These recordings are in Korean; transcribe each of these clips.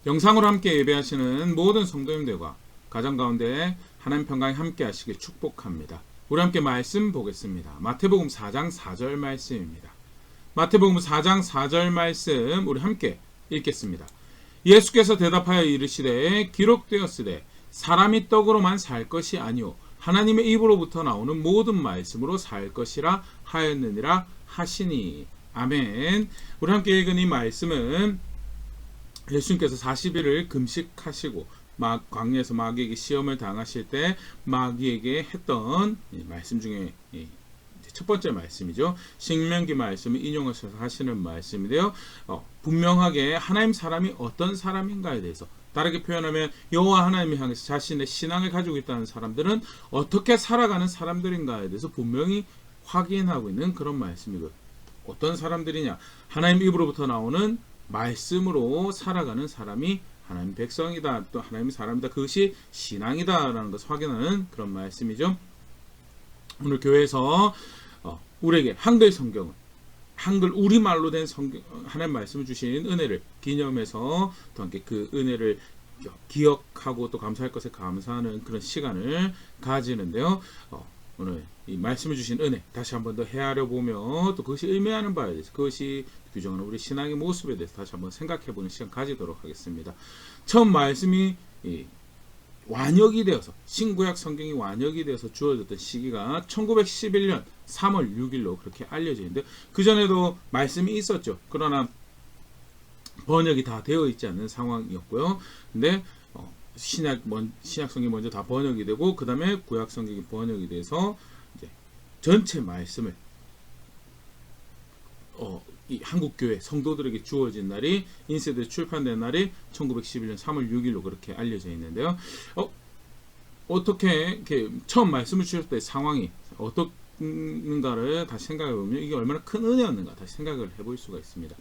영상으로 함께 예배하시는 모든 성도님들과 가정 가운데 하나님 평강이 함께 하시길 축복합니다. 우리 함께 말씀 보겠습니다. 마태복음 4장 4절 말씀입니다. 마태복음 4장 4절 말씀 우리 함께 읽겠습니다. 예수께서 대답하여 이르시되 기록되었으되 사람이 떡으로만 살 것이 아니요 하나님의 입으로부터 나오는 모든 말씀으로 살 것이라 하였느니라 하시니. 아멘. 우리 함께 읽은 이 말씀은 예수님께서 40일을 금식하시고 광야에서 마귀에게 시험을 당하실 때 마귀에게 했던 말씀 중에 첫 번째 말씀이죠. 신명기 말씀을 인용하셔서 하시는 말씀인데요. 분명하게 하나님 사람이 어떤 사람인가에 대해서, 다르게 표현하면 여호와 하나님을 향해서 자신의 신앙을 가지고 있다는 사람들은 어떻게 살아가는 사람들인가에 대해서 분명히 확인하고 있는 그런 말씀이고요. 어떤 사람들이냐? 하나님 입으로부터 나오는 말씀으로 살아가는 사람이 하나님 백성이다, 또 하나님의 사람이다, 그것이 신앙이다라는 것을 확인하는 그런 말씀이죠. 오늘 교회에서 우리에게 한글 성경을, 한글 우리말로 된 성경, 하나님 말씀을 주신 은혜를 기념해서 또 함께 그 은혜를 기억하고 또 감사할 것에 감사하는 그런 시간을 가지는데요. 오늘 이 말씀을 주신 은혜 다시 한 번 더 헤아려 보며 또 그것이 의미하는 바에 대해서, 그것이 규정하는 우리 신앙의 모습에 대해서 다시 한번 생각해 보는 시간 가지도록 하겠습니다. 처음 말씀이 완역이 되어서, 신구약 성경이 완역이 되어서 주어졌던 시기가 1911년 3월 6일로 그렇게 알려져 있는데, 그 전에도 말씀이 있었죠. 그러나 번역이 다 되어 있지 않는 상황이었고요. 근데 신약 성경이 먼저 다 번역이 되고, 그 다음에 구약 성경이 번역이 돼서 이제 전체 말씀을 이 한국교회 성도들에게 주어진 날이, 인쇄돼 출판된 날이 1911년 3월 6일로 그렇게 알려져 있는데요. 어떻게 이렇게 처음 말씀을 주셨을 때 상황이 어떻는가를 다시 생각해 보면 이게 얼마나 큰 은혜였는가 다시 생각을 해볼 수가 있습니다.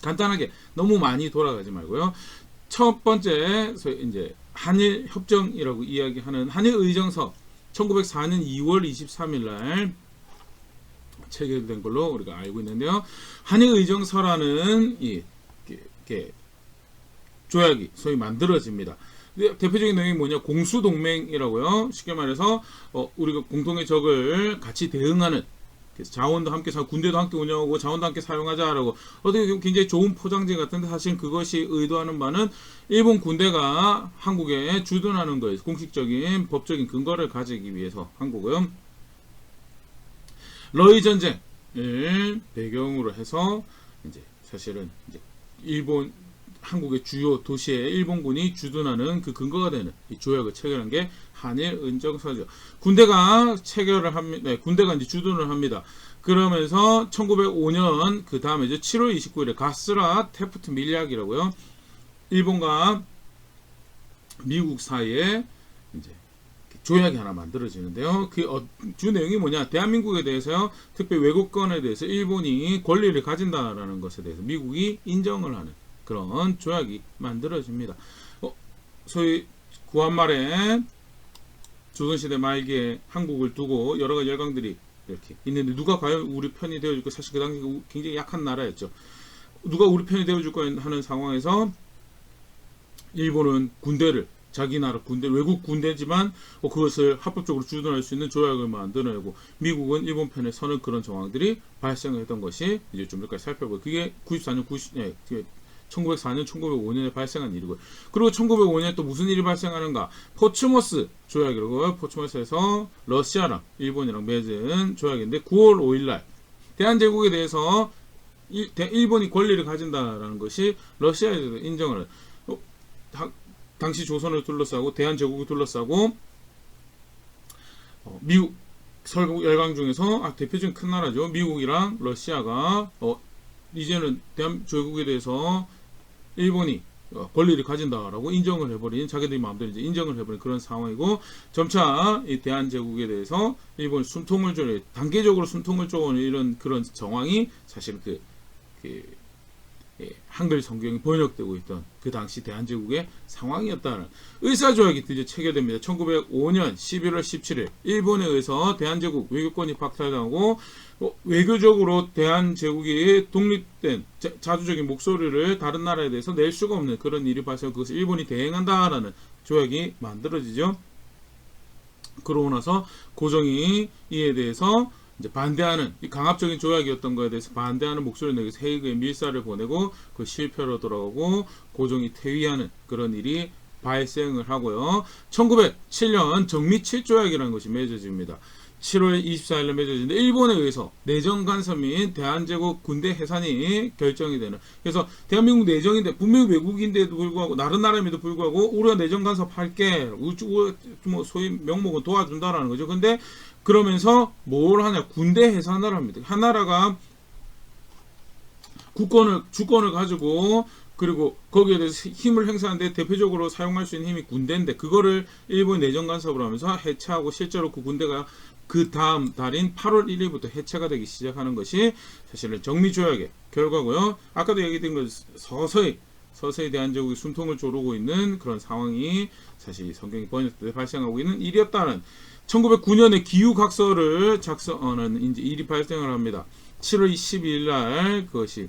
간단하게 너무 많이 돌아가지 말고요. 첫 번째 이제 한일 협정이라고 이야기하는 한일 의정서 1904년 2월 23일 날 체결된 걸로 우리가 알고 있는데요. 한일 의정서라는 조약이 소위 만들어집니다. 대표적인 내용이 뭐냐? 공수동맹이라고요. 쉽게 말해서 우리가 공동의 적을 같이 대응하는, 그래서 자원도 함께 군대도 함께 운영하고 자원도 함께 사용하자라고, 어떻게 굉장히 좋은 포장지 같은데 사실 그것이 의도하는 바는 일본 군대가 한국에 주둔하는 거에 공식적인 법적인 근거를 가지기 위해서 한 거고요. 러일 전쟁을 배경으로 해서 이제 사실은 이제 한국의 주요 도시에 일본군이 주둔하는 그 근거가 되는 이 조약을 체결한 게 한일 의정서죠. 군대가 체결을 합니다. 네, 군대가 이제 주둔을 합니다. 그러면서 1905년 그 다음에 이제 7월 29일에 가스라 테프트 밀약이라고요. 일본과 미국 사이에 이제 조약이 하나 만들어지는데요. 그 주 내용이 뭐냐? 대한민국에 대해서요, 특히 외국권에 대해서 일본이 권리를 가진다라는 것에 대해서 미국이 인정을 하는 그런 조약이 만들어집니다. 소위 구한말에 조선시대 말기에 한국을 두고 여러 가지 열강들이 이렇게 있는데, 누가 과연 우리 편이 되어줄까? 사실 그 당시 굉장히 약한 나라였죠. 누가 우리 편이 되어줄까 하는 상황에서 일본은 군대를, 자기 나라 군대, 외국 군대지만 그것을 합법적으로 주둔할 수 있는 조약을 만들어내고, 미국은 일본 편에 서는 그런 정황들이 발생했던 것이 이제 좀 여기까지 살펴보고, 그게 1904년, 1905년에 발생한 일이고요. 그리고 1905년에 또 무슨 일이 발생하는가? 포츠모스 조약이라고요. 포츠모스에서 러시아랑 일본이랑 맺은 조약인데, 9월 5일날 대한제국에 대해서 일본이 권리를 가진다라는 것이 러시아에 대해서 인정을 당시 조선을 둘러싸고 대한제국을 둘러싸고 미국 서구 열강 중에서 대표적인 큰 나라죠. 미국이랑 러시아가 이제는 대한제국에 대해서 일본이 권리를 가진다라고 인정을 해버린, 자기들이 마음대로 이제 인정을 해버린 그런 상황이고, 점차 이 대한제국에 대해서 일본이 숨통을 단계적으로 숨통을 쪼는 이런 그런 정황이 사실 한글 성경이 번역되고 있던 그 당시 대한제국의 상황이었다는 의사조약이 드디어 체결됩니다. 1905년 11월 17일 일본에 의해서 대한제국 외교권이 박탈당하고 외교적으로 대한제국이 독립된 자주적인 목소리를 다른 나라에 대해서 낼 수가 없는 그런 일이 발생하고 그것을 일본이 대행한다라는 조약이 만들어지죠. 그러고 나서 고종이 이에 대해서 이제 반대하는 이 강압적인 조약이었던 거에 대해서 반대하는 목소리를 내기 위해서 헤이그에 밀사를 보내고 그 실패로 돌아오고 고종이 퇴위하는 그런 일이 발생을 하고요. 1907년 정미 7조약이라는 것이 맺어집니다. 7월 24일에 맺어지는데 일본에 의해서 내정 간섭 및 대한제국 군대 해산이 결정이 되는 그래서 대한민국 내정인데 분명히 외국인데도 불구하고 다른 나라임에도 불구하고 우리가 내정 간섭할게 뭐 소위 명목은 도와준다라는 거죠. 근데 그러면서 뭘 하냐 군대 해산을 합니다. 한 나라가 주권을 가지고 그리고 거기에 대해서 힘을 행사하는데 대표적으로 사용할 수 있는 힘이 군대인데 그거를 일본 내정 간섭을 하면서 해체하고 실제로 그 군대가 그 다음 달인 8월 1일부터 해체가 되기 시작하는 것이 사실은 정미조약의 결과고요. 아까도 얘기드린 것 서서히 대한제국이 숨통을 조르고 있는 그런 상황이 사실 성경이 번역될 때 발생하고 있는 일이었다는 1909년에 기후각서를 작성하는 이제 일이 발생을 합니다. 7월 22일 날 그것이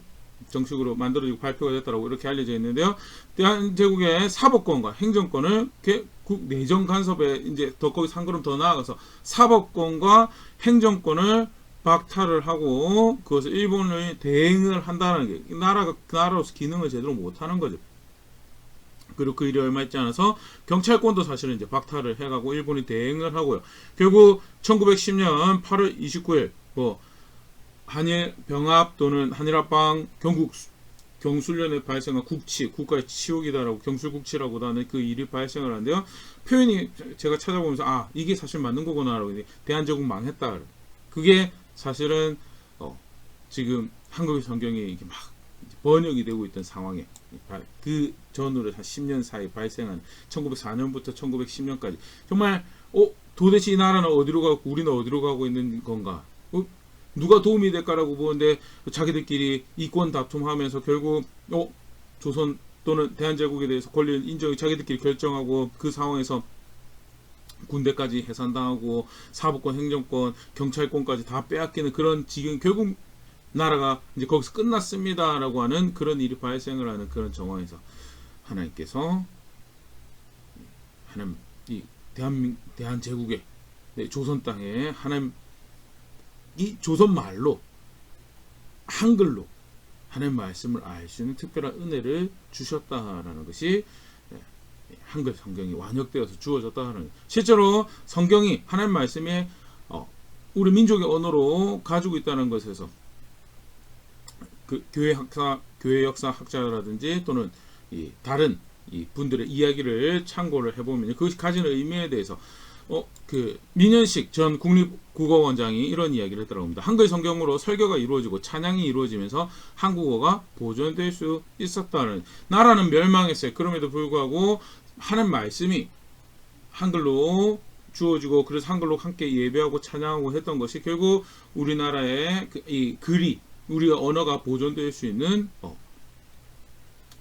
정식으로 만들어지고 발표가 됐다고 이렇게 알려져 있는데요. 대한제국의 사법권과 행정권을 내정 간섭에 이제 더 거기서 한 걸음 더 나아가서 사법권과 행정권을 박탈을 하고 그것을 일본을 대행을 한다는 게 나라가 그 나라로서 기능을 제대로 못하는 거죠. 그리고 그 일이 얼마 있지 않아서 경찰권도 사실은 이제 박탈을 해가고 일본이 대행을 하고요. 결국 1910년 8월 29일 한일 병합 또는 한일합방 경술련에 발생한 국가의 치욕이다라고 경술국치라고도 하는 그 일이 발생을 하는데요. 표현이 제가 찾아보면서 이게 사실 맞는 거구나라고 대한제국 망했다. 그게 사실은 지금 한국의 성경이 이렇게 막 번역이 되고 있던 상황에 그 전후로 한 10년 사이 발생한 1904년부터 1910년까지 정말 도대체 이 나라는 어디로 가고 우리는 어디로 가고 있는 건가? 누가 도움이 될까라고 보는데 자기들끼리 이권 다툼하면서 결국 조선 또는 대한제국에 대해서 권리를 인정이 자기들끼리 결정하고 그 상황에서 군대까지 해산당하고 사법권, 행정권, 경찰권까지 다 빼앗기는 그런 지금 결국 나라가 이제 거기서 끝났습니다라고 하는 그런 일이 발생을 하는 그런 정황에서 하나님께서 하나님 이 대한제국의 조선 땅에 하나님 이 조선 말로 한글로 하나님 말씀을 알 수 있는 특별한 은혜를 주셨다라는 것이 한글 성경이 완역되어서 주어졌다는 거예요. 실제로 성경이 하나님 말씀이 우리 민족의 언어로 가지고 있다는 것에서 그 교회 역사 학자라든지 또는 다른 분들의 이야기를 참고를 해보면 그것이 가지는 의미에 대해서 그 민현식 전 국립국어원장이 이런 이야기를 했다고 합니다. 한글 성경으로 설교가 이루어지고 찬양이 이루어지면서 한국어가 보존될 수 있었다는 나라는 멸망했어요. 그럼에도 불구하고 하나님 말씀이 한글로 주어지고 그래서 한글로 함께 예배하고 찬양하고 했던 것이 결국 우리나라의 이 글이 우리가 언어가 보존될 수 있는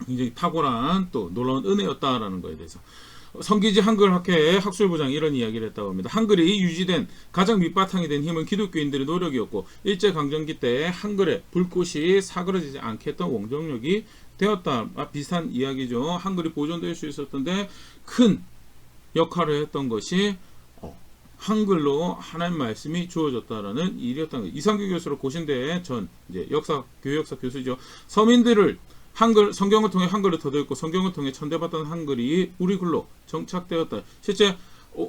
굉장히 탁월한 또 놀라운 은혜였다라는 것에 대해서 성기지 한글학회 학술부장이 이런 이야기를 했다고 합니다. 한글이 유지된 가장 밑바탕이 된 힘은 기독교인들의 노력이었고 일제강점기 때 한글에 불꽃이 사그러지지 않게 했던 원동력이 되었다. 비슷한 이야기죠. 한글이 보존될 수 있었던데 큰 역할을 했던 것이 한글로 하나님 말씀이 주어졌다라는 일이었다는 거예요. 이상규 교수로 고신대 전 이제 교육역사 교수죠. 서민들을 성경을 통해 한글을 더듬고 성경을 통해 전달받던 한글이 우리 글로 정착되었다. 실제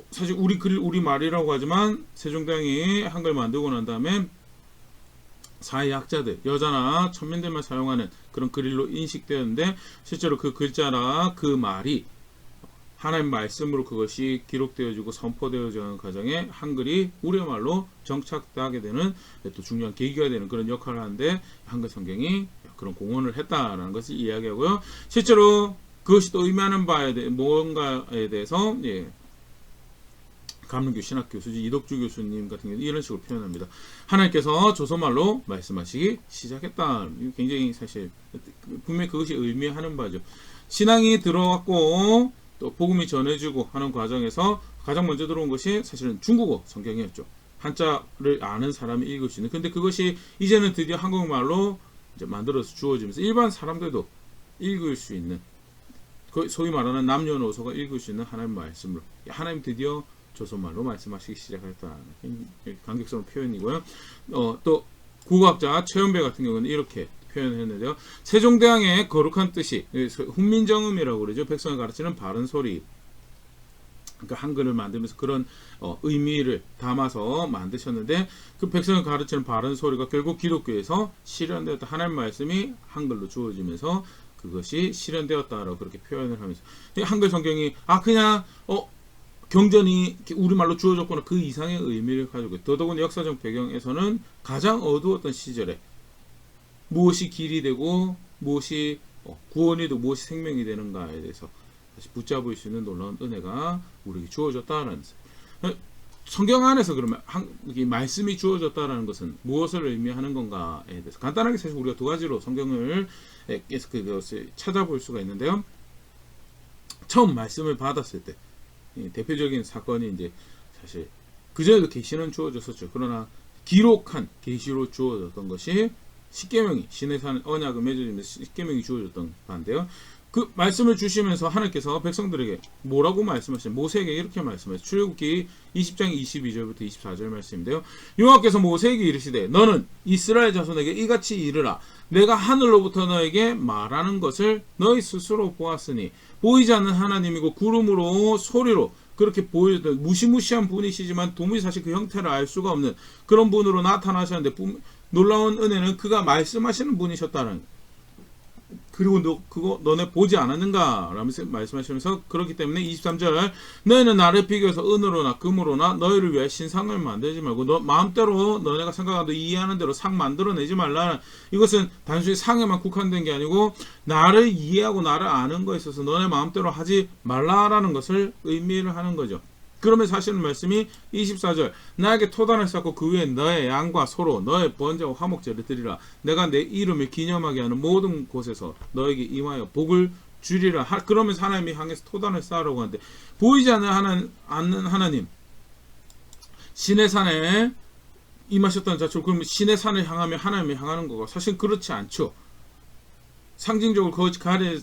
사실 우리 글 우리 말이라고 하지만 세종대왕이 한글 만들고 난 다음에 사회학자들 여자나 천민들만 사용하는 그런 글일로 인식되었는데 실제로 그 글자나 그 말이 하나님 말씀으로 그것이 기록되어지고 선포되어지는 과정에 한글이 우리말로 정착하게 되는 또 중요한 계기가 되는 그런 역할을 하는데 한글 성경이 그런 공헌을 했다라는 것을 이야기하고요. 실제로 그것이 또 의미하는 바에 대해 뭔가에 대해서 감론교 신학 교수지 이덕주 교수님 같은 경우는 이런 식으로 표현합니다. 하나님께서 조선말로 말씀하시기 시작했다. 굉장히 사실 분명히 그것이 의미하는 바죠. 신앙이 들어왔고 또 복음이 전해지고 하는 과정에서 가장 먼저 들어온 것이 사실은 중국어 성경이었죠. 한자를 아는 사람이 읽을 수 있는. 근데 그것이 이제는 드디어 한국말로 이제 만들어서 주어지면서 일반 사람들도 읽을 수 있는, 소위 말하는 남녀노소가 읽을 수 있는 하나님 말씀으로 하나님 드디어 조선말로 말씀하시기 시작했다는 감격스러운 표현이고요. 또 국어학자 최연배 같은 경우는 이렇게 표현했는데요. 세종대왕의 거룩한 뜻이 훈민정음이라고 그러죠. 백성을 가르치는 바른 소리. 그러니까 한글을 만들면서 그런 의미를 담아서 만드셨는데 그 백성을 가르치는 바른 소리가 결국 기독교에서 실현되었다. 하나님 말씀이 한글로 주어지면서 그것이 실현되었다라고 그렇게 표현을 하면서 한글 성경이 그냥 경전이 우리말로 주어졌거나 그 이상의 의미를 가지고 더더군다나 역사적 배경에서는 가장 어두웠던 시절에 무엇이 길이 되고 무엇이 구원이 되고 무엇이 생명이 되는가에 대해서 다시 붙잡을 수 있는 놀라운 은혜가 우리에게 주어졌다는 성경 안에서 그러면 이 말씀이 주어졌다라는 것은 무엇을 의미하는 건가에 대해서 간단하게 사실 우리가 두 가지로 성경을 계속 그것을 찾아볼 수가 있는데요. 처음 말씀을 받았을 때 대표적인 사건이 이제 사실 그전에도 계시는 주어졌었죠. 그러나 기록한 계시로 주어졌던 것이 십계명이 신의 산 언약을 맺어지면서 십계명이 주어졌던 바인데요. 그 말씀을 주시면서 하나님께서 백성들에게 뭐라고 말씀하시나요? 모세에게 이렇게 말씀하세요. 출애굽기 20장 22절부터 24절 말씀인데요. 여호와께서 모세에게 이르시되 너는 이스라엘 자손에게 이같이 이르라. 내가 하늘로부터 너에게 말하는 것을 너희 스스로 보았으니 보이지 않는 하나님이고 구름으로 소리로 그렇게 보여줬던 무시무시한 분이시지만 도무지 사실 그 형태를 알 수가 없는 그런 분으로 나타나셨는데 놀라운 은혜는 그가 말씀하시는 분이셨다는, 그리고 그거 너네 보지 않았는가? 라면서 말씀하시면서 그렇기 때문에 23절 너희는 나를 비교해서 은으로나 금으로나 너희를 위해 신상을 만들지 말고 너 마음대로 너네가 생각하고 이해하는 대로 상 만들어내지 말라. 이것은 단순히 상에만 국한된 게 아니고 나를 이해하고 나를 아는 거에 있어서 너네 마음대로 하지 말라라는 것을 의미를 하는 거죠. 그러면서 하시는 말씀이 24절 나에게 토단을 쌓고 그 위에 너의 양과 소로 너의 번제와 화목제를 드리라. 내가 내 이름을 기념하게 하는 모든 곳에서 너에게 임하여 복을 주리라. 그러면서 하나님이 향해서 토단을 쌓으라고 하는데 보이지 않는 하나님 신의 산에 임하셨다는 자체로 그러면 신의 산을 향하며 하나님을 향하는 거가 사실 그렇지 않죠. 상징적으로 그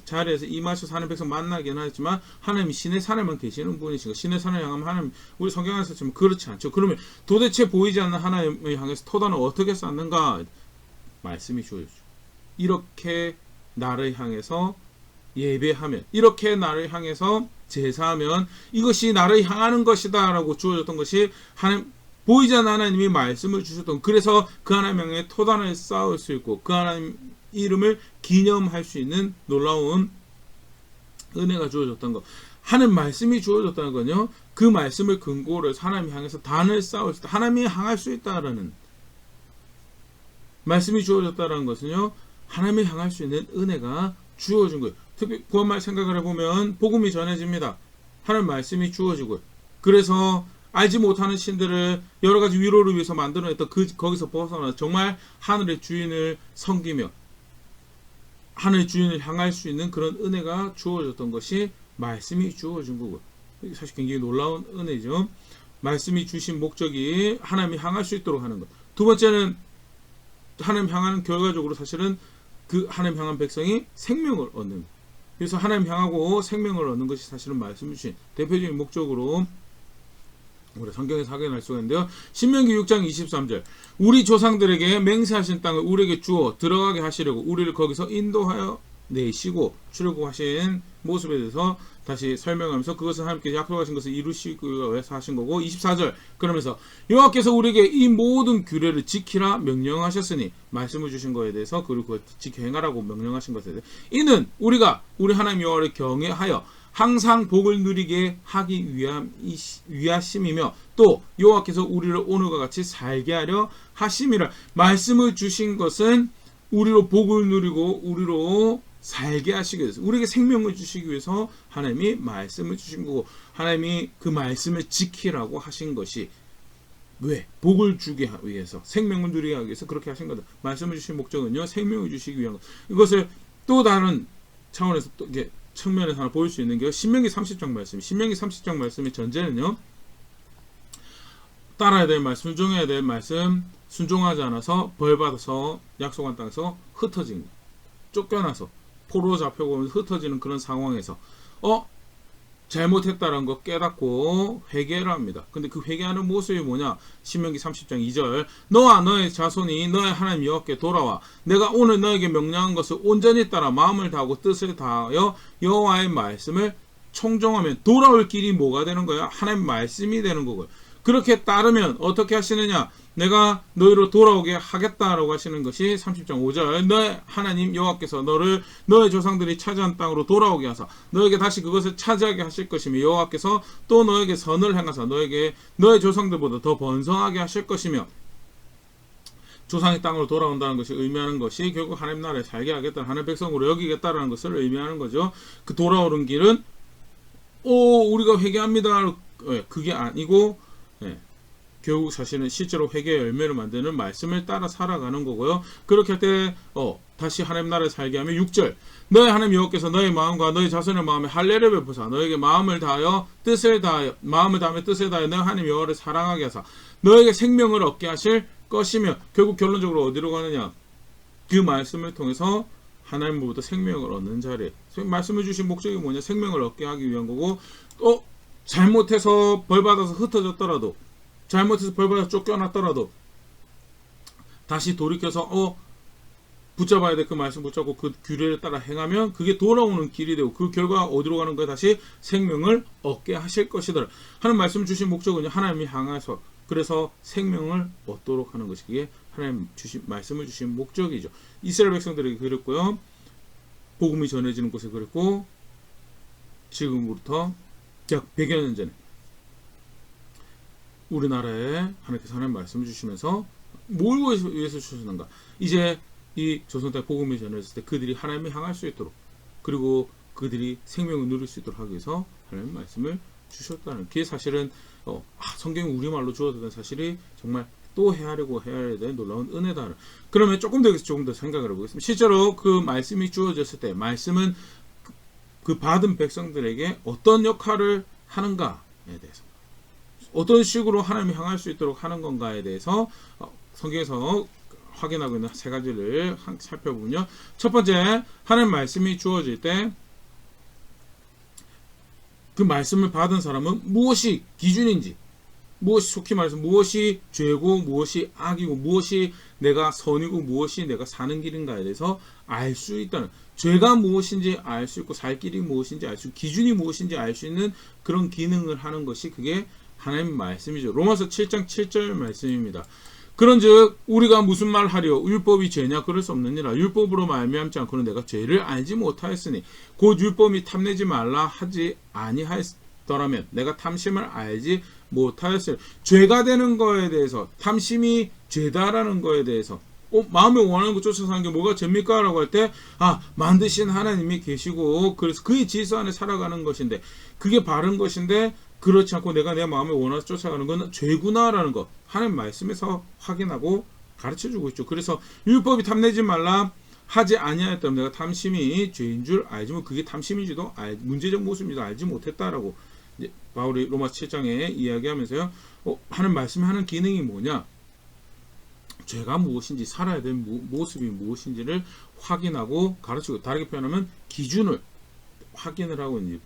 자리에서 임하셔서 하는 백성 만나긴 하지만 하나님이 신의 산에만 계시는 분이시고 신의 산을 향하면 하나님 우리 성경에서 지금 그렇지 않죠. 그러면 도대체 보이지 않는 하나님을 향해서 토단을 어떻게 쌓는가? 말씀이 주어지죠. 이렇게 나를 향해서 예배하면 이렇게 나를 향해서 제사하면 이것이 나를 향하는 것이다 라고 주어졌던 것이 하나님 보이지 않는 하나님이 말씀을 주셨던, 그래서 그 하나님 향해 토단을 쌓을 수 있고 그 하나님 이름을 기념할 수 있는 놀라운 은혜가 주어졌던 것. 하는 말씀이 주어졌다는 건요. 그 말씀을 근거로 해서 하나님 향해서 단을 쌓을 수 있다. 하나님이 향할 수 있다라는 말씀이 주어졌다는 것은요. 하나님이 향할 수 있는 은혜가 주어진 거예요. 특히 구원말 생각을 해보면 복음이 전해집니다. 하나님 말씀이 주어지고 그래서 알지 못하는 신들을 여러 가지 위로를 위해서 만들어냈던 거기서 벗어나 정말 하늘의 주인을 섬기며 하늘 주인을 향할 수 있는 그런 은혜가 주어졌던 것이 말씀이 주어진 거고, 사실 굉장히 놀라운 은혜죠. 말씀이 주신 목적이 하나님이 향할 수 있도록 하는 것. 두 번째는 하나님 향하는 결과적으로 사실은 그 하나님 향한 백성이 생명을 얻는 것. 그래서 하나님 향하고 생명을 얻는 것이 사실은 말씀 주신 대표적인 목적으로 우리 성경에서 확인할 수가 있는데요. 신명기 6장 23절 우리 조상들에게 맹세하신 땅을 우리에게 주어 들어가게 하시려고 우리를 거기서 인도하여 내시고 출애굽하신 모습에 대해서 다시 설명하면서 그것은 하나님께서 약속하신 것을 이루시기 위해서 하신 거고 24절 그러면서 여호와께서 우리에게 이 모든 규례를 지키라 명령하셨으니 말씀을 주신 거에 대해서 그리고 지켜 행하라고 명령하신 것에 대해서 이는 우리가 우리 하나님 여호와를 경외하여 항상 복을 누리게 하기 위하심이며 또 여호와께서 우리를 오늘과 같이 살게 하려 하심이라. 말씀을 주신 것은 우리로 복을 누리고 우리로 살게 하시기 위해서, 우리에게 생명을 주시기 위해서 하나님이 말씀을 주신 거고, 하나님이 그 말씀을 지키라고 하신 것이 왜? 복을 주기 위해서, 생명을 누리게 하기 위해서 그렇게 하신 거다. 말씀을 주신 목적은요, 생명을 주시기 위한 것. 이것을 또 다른 차원에서 또 이게 측면에서 하나 보일 수 있는 게 신명기 30장 말씀. 신명기 30장 말씀의 전제는요, 따라야 될 말씀, 순종해야 될 말씀, 순종하지 않아서 벌받아서 약속한 땅에서 흩어진, 쫓겨나서 포로 잡혀고 흩어지는 그런 상황에서 잘못했다는 거 깨닫고 회개를 합니다. 근데 그 회개하는 모습이 뭐냐? 신명기 30장 2절, 너와 너의 자손이 너의 하나님 여호와께 돌아와 내가 오늘 너에게 명령한 것을 온전히 따라 마음을 다하고 뜻을 다하여 여호와의 말씀을 청종하면 돌아올 길이 뭐가 되는 거야? 하나님 말씀이 되는 거고요. 그렇게 따르면 어떻게 하시느냐? 내가 너희로 돌아오게 하겠다라고 하시는 것이 30장 5절, 너의 하나님 여호와께서 너를 너의 조상들이 차지한 땅으로 돌아오게 하사 너에게 다시 그것을 차지하게 하실 것이며 여호와께서 또 너에게 선을 행하사 너에게 너의 조상들보다 더 번성하게 하실 것이며, 조상의 땅으로 돌아온다는 것이 의미하는 것이 결국 하나님 나라에 살게 하겠다는, 하나님 백성으로 여기겠다라는 것을 의미하는 거죠. 그 돌아오는 길은 우리가 회개합니다, 그게 아니고 결국 사실은 실제로 회개의 열매를 만드는 말씀을 따라 살아가는 거고요. 그렇게 할 때 다시 하나님 나라에 살게 하면 6절, 너의 하나님 여호와께서 너의 마음과 너의 자손의 마음에 할례를 베푸사 너에게 마음을 다하여 뜻을 다하여 마음을 다하며 뜻을 다하여 너의 하나님 여호와를 사랑하게 하사 너에게 생명을 얻게 하실 것이며, 결국 결론적으로 어디로 가느냐? 그 말씀을 통해서 하나님으로부터 생명을 얻는 자리에, 말씀을 주신 목적이 뭐냐? 생명을 얻게 하기 위한 거고, 잘못해서 벌받아서 흩어졌더라도, 잘못해서 벌받아서 쫓겨났더라도 다시 돌이켜서 붙잡아야 될 그 말씀 붙잡고 그 규례를 따라 행하면 그게 돌아오는 길이 되고, 그 결과 어디로 가는 거야? 다시 생명을 얻게 하실 것이더라. 하는 말씀 주신 목적은 하나님이 향해서, 그래서 생명을 얻도록 하는 것이 그게 하나님 주신 말씀을 주신 목적이죠. 이스라엘 백성들에게 그랬고요, 복음이 전해지는 곳에 그랬고, 지금부터 약 100여 년 전에 우리나라에 하나님께서 하나님 말씀을 주시면서 뭘 위해서 주셨는가? 이제 이 조선 땅에 복음이 전해졌을 때 그들이 하나님을 향할 수 있도록, 그리고 그들이 생명을 누릴 수 있도록 하기 위해서 하나님 말씀을 주셨다는, 그게 사실은 성경이 우리말로 주어진 사실이 정말 또 헤아리고 헤아려야 되는 놀라운 은혜다. 그러면 조금 더 생각을 해보겠습니다. 실제로 그 말씀이 주어졌을 때 말씀은 그 받은 백성들에게 어떤 역할을 하는가에 대해서, 어떤 식으로 하나님을 향할 수 있도록 하는 건가에 대해서 성경에서 확인하고 있는 세 가지를 살펴보면요. 첫 번째, 하나님 말씀이 주어질 때 그 말씀을 받은 사람은 무엇이 기준인지, 무엇이, 속히 말해서 무엇이 죄고 무엇이 악이고 무엇이 내가 선이고 무엇이 내가 사는 길인가에 대해서 알 수 있다는, 죄가 무엇인지 알 수 있고 살 길이 무엇인지 알 수 있고 기준이 무엇인지 알 수 있는 그런 기능을 하는 것이 그게 하나님 말씀이죠. 로마서 7장 7절 말씀입니다. 그런즉 우리가 무슨 말 하려? 율법이 죄냐? 그럴 수 없느니라. 율법으로 말미암지 않고는 내가 죄를 알지 못하였으니 곧 율법이 탐내지 말라 하지 아니하였더라면 내가 탐심을 알지 못하였으니, 죄가 되는 거에 대해서, 탐심이 죄다라는 거에 대해서, 마음에 원하는 것 쫓아서 하는 게 뭐가 죄입니까? 라고 할 때, 만드신 하나님이 계시고 그래서 그의 질서 안에 살아가는 것인데, 그게 바른 것인데 그렇지 않고 내가 내 마음에 원해서 쫓아가는 건 죄구나라는 것, 하나님 말씀에서 확인하고 가르쳐주고 있죠. 그래서 율법이 탐내지 말라 하지 아니하였다면 내가 탐심이 죄인 줄 알지 못, 그게 탐심인지도 문제적 모습인지도 알지 못했다라고 이제 바울이 로마서 7장에 이야기하면서요, 하나님 말씀이 하는 기능이 뭐냐? 죄가 무엇인지, 살아야 될 모습이 무엇인지를 확인하고 가르치고, 다르게 표현하면 기준을 확인을 하고, 이제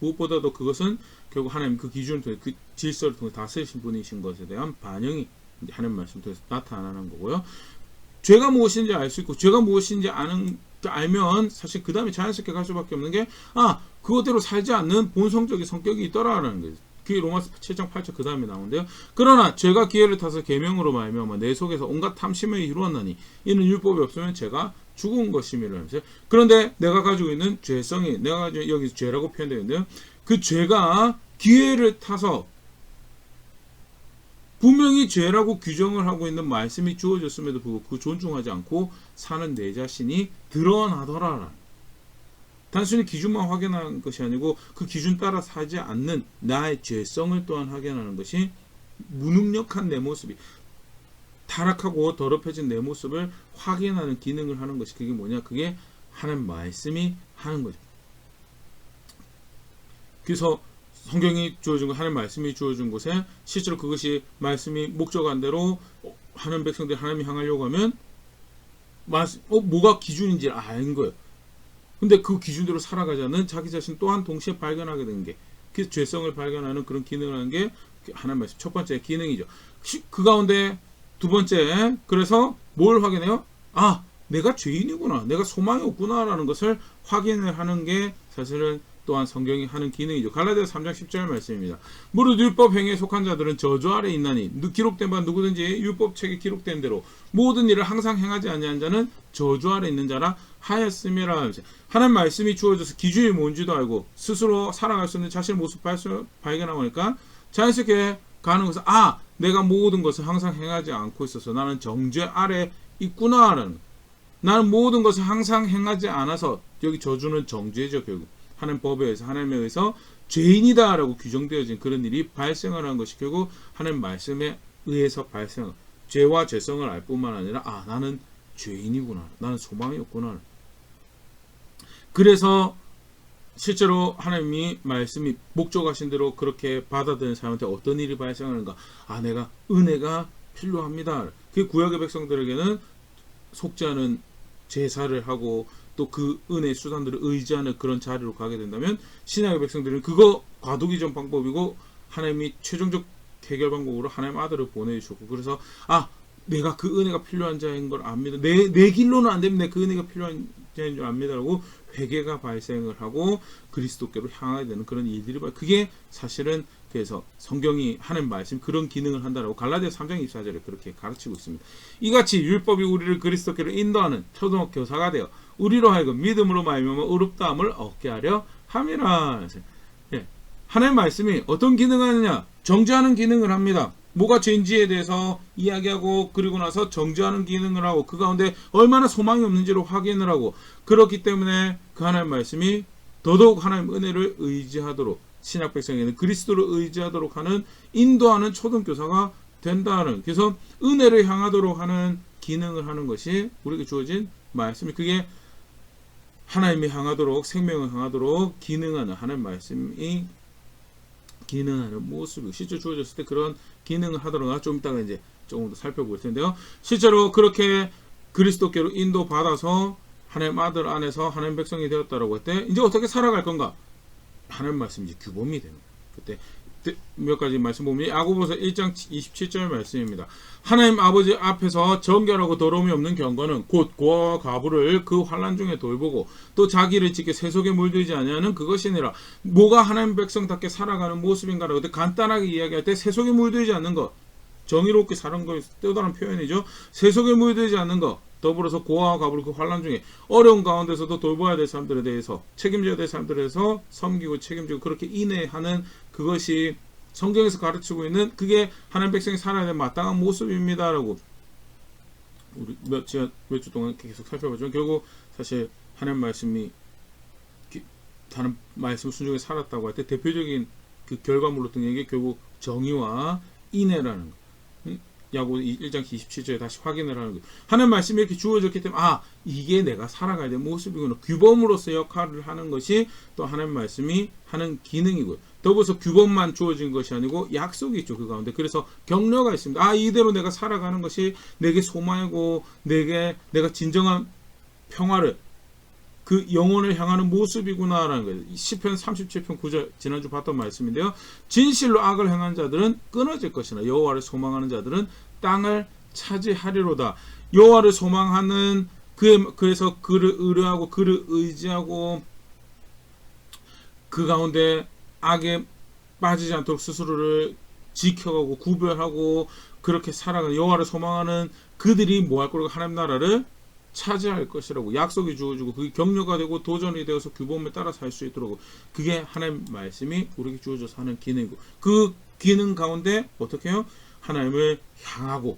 무엇보다도 그것은 결국 하나님 그 기준을 통해, 그 질서를 통해 다스리신 분이신 것에 대한 반영이 하나님 말씀 통해서 나타나는 거고요. 죄가 무엇인지 알 수 있고, 죄가 무엇인지 알면 사실 그 다음에 자연스럽게 갈 수밖에 없는 게, 그것대로 살지 않는 본성적인 성격이 있더라라는 거예요. 그게 로마서 7장 8절 그 다음에 나오는데요. 그러나 죄가 기회를 타서 계명으로 말미암아 내 속에서 온갖 탐심을 이루었나니 이는 율법이 없으면 죄가 죽은 것임이라 하면서요. 그런데 내가 가지고 있는 죄성이, 내가 가지고 여기 죄라고 표현되어 있는데요, 그 죄가 기회를 타서 분명히 죄라고 규정을 하고 있는 말씀이 주어졌음에도 불구하고 그 존중하지 않고 사는 내 자신이 드러나더라. 단순히 기준만 확인하는 것이 아니고 그 기준 따라 살지 않는 나의 죄성을 또한 확인하는 것이 무능력한 내 모습이 타락하고 더럽혀진 내 모습을 확인하는 기능을 하는 것이 그게 뭐냐? 그게 하나님 말씀이 하는 거죠. 그래서 성경이 주어진 거, 하나님 말씀이 주어진 곳에 실제로 그것이 말씀이 목적한 대로 하는 백성들이 하나님이 향하려고 하면 뭐가 기준인지 아는 거예요. 근데 그 기준대로 살아가지 않는 자기 자신 또한 동시에 발견하게 되는 게, 그 죄성을 발견하는 그런 기능을 하는 게 하나님 말씀 첫 번째 기능이죠. 그 가운데 두 번째, 그래서 뭘 확인해요? 아, 내가 죄인이구나, 내가 소망이 없구나라는 것을 확인을 하는 게 사실은 또한 성경이 하는 기능이죠. 갈라디아서 3장 10절 말씀입니다. 무릇 율법 행위에 속한 자들은 저주 아래 있나니 기록된 바 누구든지 율법책에 기록된 대로 모든 일을 항상 행하지 아니한 자는 저주 아래 있는 자라 하였음이라. 하나님 말씀이 주어져서 기준이 뭔지도 알고 스스로 살아갈 수 있는 자신의 모습 발견하고 하니까 자연스럽게 가는 것은 내가 모든 것을 항상 행하지 않고 있어서 나는 정죄 아래 있구나라는, 나는 모든 것을 항상 행하지 않아서, 여기 저주는 정죄죠. 결국 하나님 법에 의해서, 하나님에 의해서 죄인이다라고 규정되어진 그런 일이 발생하는 것이 결국 하나님 말씀에 의해서 발생, 죄와 죄성을 알 뿐만 아니라 나는 죄인이구나, 나는 소망이 없구나. 그래서 실제로 하나님이 말씀이 목적하신 대로 그렇게 받아들이는 사람한테 어떤 일이 발생하는가? 내가 은혜가 필요합니다. 그 구약의 백성들에게는 속지 않은 제사를 하고 또 그 은혜의 수단들을 의지하는 그런 자리로 가게 된다면, 신약의 백성들은 그거 과도기전 방법이고 하나님이 최종적 해결 방법으로 하나님 아들을 보내주셨고, 그래서 내가 그 은혜가 필요한 자인 걸 압니다. 내 길로는 안 됩니다. 그 은혜가 필요한 자인 줄 압니다라고 회개가 발생을 하고 그리스도께로 향하게 되는 그런 일들이 그게 사실은, 그래서 성경이 하나님 말씀 그런 기능을 한다라고 갈라디아서 3장 24절에 그렇게 가르치고 있습니다. 이같이 율법이 우리를 그리스도께로 인도하는 초등학 교사가 되어 우리로 하여금 믿음으로 말미암아 의롭다함을 얻게 하려 함이라. 하나님 말씀이 어떤 기능을 하느냐? 정죄하는 기능을 합니다. 뭐가 죄인지에 대해서 이야기하고, 그리고 나서 정죄하는 기능을 하고, 그 가운데 얼마나 소망이 없는지를 확인을 하고, 그렇기 때문에 그 하나님 말씀이 더더욱 하나님 은혜를 의지하도록, 신약 백성에는 그리스도를 의지하도록 하는, 인도하는 초등교사가 된다는, 그래서 은혜를 향하도록 하는 기능을 하는 것이 우리에게 주어진 말씀이, 그게 하나님이 향하도록, 생명을 향하도록 기능하는 하나님 말씀이 기능하는 모습이 실제 주어졌을 때 그런 기능을 하도록, 좀 이따가 이제 조금 더 살펴볼 텐데요. 실제로 그렇게 그리스도께로 인도받아서 하나님 아들 안에서 하나님 백성이 되었다라고 할 때 이제 어떻게 살아갈 건가? 하나님 말씀이 이제 규범이 되는 거예요. 그때 몇 가지 말씀 보면 야고보서 1장 27절 말씀입니다. 하나님 아버지 앞에서 정결하고 더러움이 없는 경건은 곧 고아와 과부를 그 환난 중에 돌보고 또 자기를 지켜 세속에 물들지 아니하는 그것이니라. 뭐가 하나님 백성답게 살아가는 모습인가라고 간단하게 이야기할 때 세속에 물들지 않는 것, 정의롭게 사는 것이 뜨다란 표현이죠. 세속에 물들지 않는 것, 더불어서 고아와 과부를 그 환난 중에 어려운 가운데서도 돌봐야 될 사람들에 대해서, 책임져야 될 사람들에 대해서 섬기고 책임지고 그렇게 인내하는, 그것이 성경에서 가르치고 있는, 그게 하나님 백성이 살아야 될 마땅한 모습입니다라고 우리 몇 주 동안 계속 살펴보지만, 결국 사실 하나님 말씀이 하나님 말씀 순종에 살았다고 할 때 대표적인 그 결과물로 등한 게 결국 정의와 인내라는 거. 야고보 1장 27절에 다시 확인을 하는 거예요. 하나님 말씀이 이렇게 주어졌기 때문에 이게 내가 살아가야 될 모습이구나. 규범으로서 역할을 하는 것이 또 하나님 말씀이 하는 기능이고요. 더불어서 규범만 주어진 것이 아니고 약속이 있죠, 그 가운데. 그래서 격려가 있습니다. 이대로 내가 살아가는 것이 내게 소망이고 내가 진정한 평화를, 그 영혼을 향하는 모습이구나라는 거예요. 시편 37편 9절 지난주 봤던 말씀인데요. 진실로 악을 행한 자들은 끊어질 것이나 여호와를 소망하는 자들은 땅을 차지하리로다. 여호와를 소망하는, 그래서 그를 의뢰하고 그를 의지하고 그 가운데 악에 빠지지 않도록 스스로를 지켜가고 구별하고 그렇게 살아가는, 여호와를 소망하는 그들이 뭐 할 거라고? 하나님 나라를 차지할 것이라고 약속이 주어지고, 그게 격려가 되고 도전이 되어서 규범에 따라 살 수 있도록, 그게 하나님 말씀이 우리에게 주어져서 하는 기능이고, 그 기능 가운데 어떻게 해요? 하나님을 향하고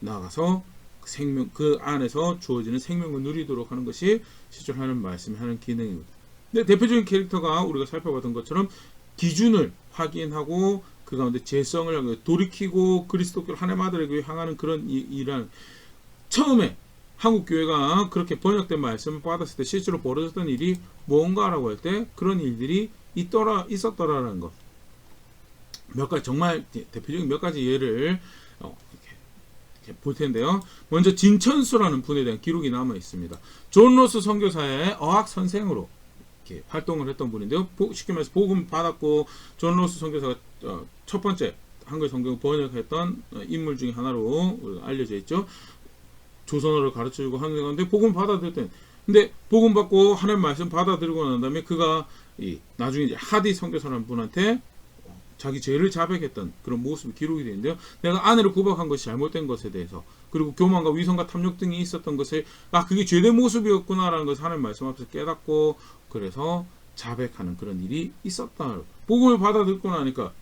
나아가서 생명 그 안에서 주어지는 생명을 누리도록 하는 것이 실제로 하는 말씀이 하는 기능입니다. 근데 대표적인 캐릭터가 우리가 살펴봤던 것처럼 기준을 확인하고 그 가운데 재성을 돌이키고 그리스도교를 하나님 아들에게 향하는 그런 일을 처음에 한국 교회가 그렇게 번역된 말씀을 받았을 때 실제로 벌어졌던 일이 뭔가라고 할 때 그런 일들이 있었더라라는 것. 몇 가지 정말 대표적인 몇 가지 예를 이렇게 볼 텐데요. 먼저 진천수라는 분에 대한 기록이 남아 있습니다. 존 로스 선교사의 어학 선생으로 이렇게 활동을 했던 분인데요. 쉽게 말해서 복음 받았고 존 로스 선교사가 첫 번째 한글 성경을 번역했던 인물 중에 하나로 알려져 있죠. 조선어를 가르쳐주고 하는 건데 복음 받아들였대. 근데 복음 받고 하나님 말씀 받아들이고 난 다음에 그가 나중에 이제 하디 선교사라는 분한테 자기 죄를 자백했던 그런 모습이 기록이 되는데요. 내가 아내를 구박한 것이 잘못된 것에 대해서 그리고 교만과 위선과 탐욕 등이 있었던 것을 그게 죄된 모습이었구나라는 것을 하나님 말씀 앞에서 깨닫고 그래서 자백하는 그런 일이 있었다. 복음을 받아들고 나니까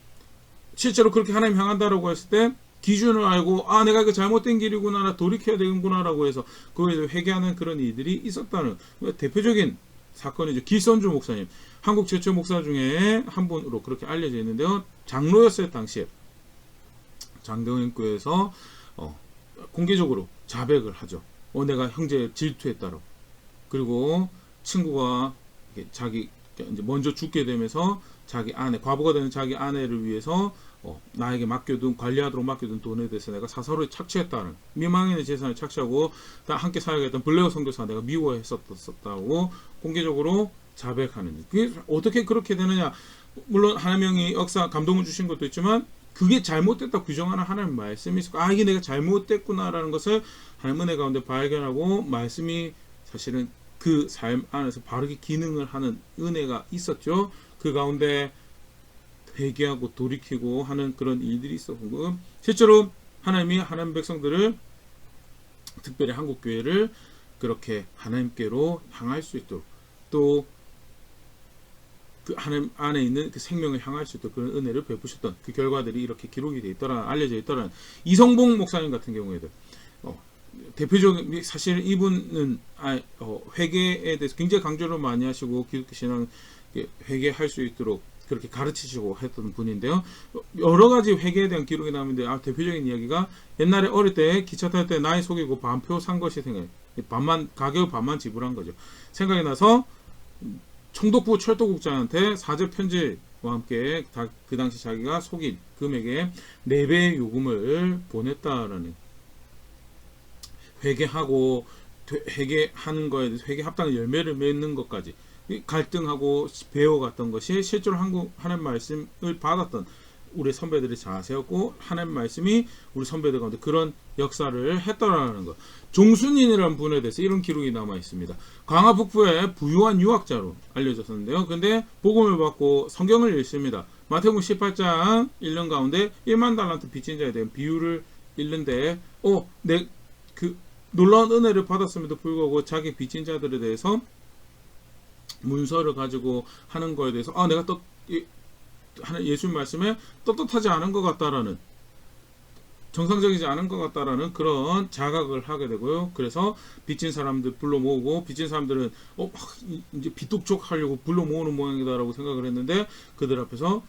실제로 그렇게 하나님 향한다라고 했을 때 기준을 알고 내가 이거 잘못된 길이구나 나 돌이켜야 되는구나라고 해서 그거에 대해 회개하는 그런 일들이 있었다는 대표적인 사건이죠. 기선주 목사님, 한국 최초 목사 중에 한 분으로 그렇게 알려져 있는데요. 장로였어요. 당시에 장대원교회에서 공개적으로 자백을 하죠. 내가 형제 질투했다고. 그리고 친구가 자기 이제 먼저 죽게 되면서 자기 아내, 과부가 되는 자기 아내를 위해서 나에게 맡겨둔 관리하도록 맡겨둔 돈에 대해서 내가 사서를 착취했다는 미망인의 재산을 착취하고 함께 사역했던 블레어 선교사 내가 미워했었다고 공개적으로 자백하는. 그게 어떻게 그렇게 되느냐? 물론 하나님이 역사 감동을 주신 것도 있지만 그게 잘못됐다 규정하는 하나님 말씀이 있고 이게 내가 잘못됐구나라는 것을 하나님 은혜 가운데 발견하고 말씀이 사실은 그 삶 안에서 바르게 기능을 하는 은혜가 있었죠. 그 가운데 회개하고 돌이키고 하는 그런 일들이 있었고 실제로 하나님이 하나님 백성들을 특별히 한국 교회를 그렇게 하나님께로 향할 수 있도록 또 그 하나님 안에 있는 그 생명을 향할 수 있도록 그런 은혜를 베푸셨던 그 결과들이 이렇게 기록이 되어 있더라 알려져 있더라. 이성봉 목사님 같은 경우에도 대표적인 사실 이분은 회개에 대해서 굉장히 강조를 많이 하시고 기독교 신앙 회개할 수 있도록 그렇게 가르치시고 했던 분인데요. 여러 가지 회개에 대한 기록이 나오는데 대표적인 이야기가 옛날에 어릴 때 기차 탈 때 나이 속이고 반표 산 것이 생각이 가격을 반만 지불한 거죠. 생각이 나서 총독부 철도국장한테 사죄 편지와 함께 그 당시 자기가 속인 금액의 4배의 요금을 보냈다라는 회개하고 회개하는 거에 대해서 회개 합당의 열매를 맺는 것까지 갈등하고 배워갔던 것이 실제로 하나님 말씀을 받았던 우리 선배들의 자세였고 하나님 말씀이 우리 선배들 가운데 그런 역사를 했더라는 것. 종순인이라는 분에 대해서 이런 기록이 남아 있습니다. 강화 북부의 부유한 유학자로 알려졌었는데요. 근데 복음을 받고 성경을 읽습니다. 마태복음 18장 1년 가운데 1만 달란트 빚진 자에 대한 비유를 읽는데 그 놀라운 은혜를 받았음에도 불구하고 자기 빚진 자들에 대해서 문서를 가지고 하는 거에 대해서 내가 예수님 말씀에 떳떳하지 않은 것 같다라는 정상적이지 않은 것 같다라는 그런 자각을 하게 되고요. 그래서 빚진 사람들 불러 모으고 빚진 사람들은 이제 빚독촉 하려고 불러 모으는 모양이다라고 생각을 했는데 그들 앞에서